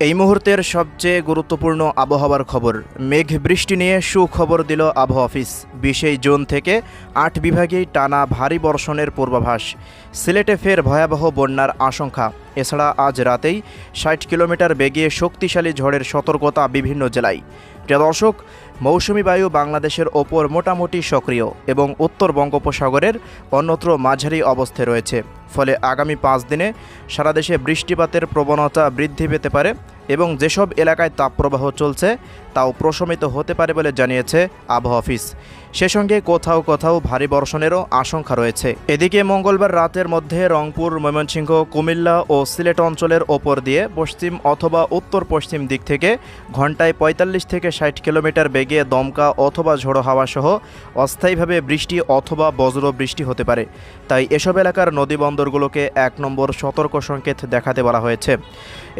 এই মুহূর্তের সবচেয়ে গুরুত্বপূর্ণ আবহাওয়ার খবর। মেঘ বৃষ্টি নিয়ে সুখবর দিল আবহাওয়া অফিস। 20 জুন থেকে 8 বিভাগেই টানা ভারী বর্ষণের পূর্বাভাস। সিলেটে ফের ভয়াবহ বন্যার আশঙ্কা। এছাড়া আজ রাতেই 60 কিলোমিটার বেগে শক্তিশালী ঝড়ের সতর্কতা বিভিন্ন জেলায়। প্রিয় দর্শক, মৌসুমি বায়ু বাংলাদেশের ওপর মোটামুটি সক্রিয় এবং উত্তর বঙ্গোপসাগরের অন্যত্র মাঝারি অবস্থায় রয়েছে। ফলে আগামী 5 দিনে সারা দেশে বৃষ্টিপাতের প্রবণতা বৃদ্ধি পেতে পারে এবং যেসব এলাকায় তাপপ্রবাহ চলছে তাও প্রশমিত হতে পারে বলে জানিয়েছে আবহাওয়া অফিস। সে সঙ্গে কোথাও কোথাও ভারী বর্ষণেরও আশঙ্কা রয়েছে। এদিকে মঙ্গলবার রাতের মধ্যে রংপুর, ময়মনসিংহ, কুমিল্লা ও সিলেট অঞ্চলের ওপর দিয়ে পশ্চিম অথবা উত্তর পশ্চিম দিক থেকে ঘন্টায় 45 থেকে 60 কিলোমিটার বেগে দমকা অথবা ঝোড়ো হাওয়া সহ অস্থায়ীভাবে বৃষ্টি অথবা বজ্র বৃষ্টি হতে পারে। তাই এসব এলাকার নদীবন্দরগুলোকে 1 নম্বর সতর্ক সংকেত দেখাতে বলা হয়েছে।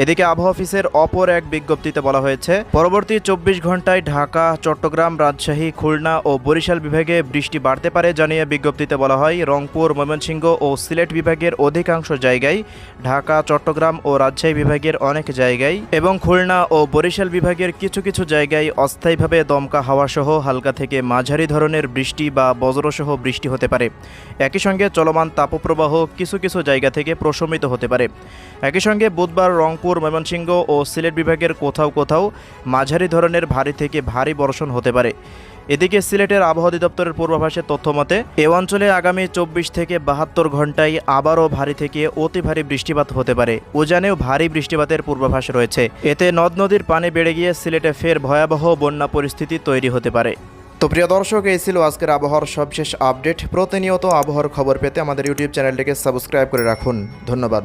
এদিকে আবহাওয়া অফিসের অপর এক বিজ্ঞপ্তিতে বলা হয়েছে, পরবর্তী 24 ঘন্টায় ঢাকা, চট্টগ্রাম, রাজশাহী, খুলনা ও বরিশাল বিভাগে বৃষ্টি বাড়তে পারে জানিয়ে বিজ্ঞপ্তিতে বলা হয়, রংপুর, ময়মনসিংহ ও সিলেট বিভাগের অধিকাংশ জায়গায়, ঢাকা, চট্টগ্রাম ও রাজশাহী বিভাগের অনেক জায়গায় এবং খুলনা ও বরিশাল বিভাগের কিছু কিছু জায়গায় অস্থায়ীভাবে দমকা হাওয়া সহ হালকা থেকে মাঝারি ধরনের বৃষ্টি বা বজ্রসহ বৃষ্টি হতে পারে। একই সঙ্গে চলমান তাপপ্রবাহ কিছু কিছু জায়গা থেকে প্রশমিত হতে পারে। একই সঙ্গে বুধবার রংপুর, ময়মনসিংহ ও সিলেট বিভাগের কোথাও কোথাও মাঝারি ধরনের ভারী থেকে ভারী বর্ষণ হতে পারে। এদিকে সিলেটের আবহাওয়া অধিদপ্তরের পূর্বাভাসের তথ্যমতে এ অঞ্চলে আগামী 24 থেকে 72 ঘন্টায় আবারও ভারী থেকে অতি ভারী বৃষ্টিপাত হতে পারে। উজানেও ভারী বৃষ্টিপাতের পূর্বাভাস রয়েছে। এতে নদ নদীর পানি বেড়ে গিয়ে সিলেটে ফের ভয়াবহ বন্যা পরিস্থিতি তৈরি হতে পারে। তো প্রিয় দর্শক, এই ছিল আজকের আবহাওয়ার সবশেষ আপডেট। প্রতিনিয়ত আবহাওয়ার খবর পেতে আমাদের ইউটিউব চ্যানেলটিকে সাবস্ক্রাইব করে রাখুন। ধন্যবাদ।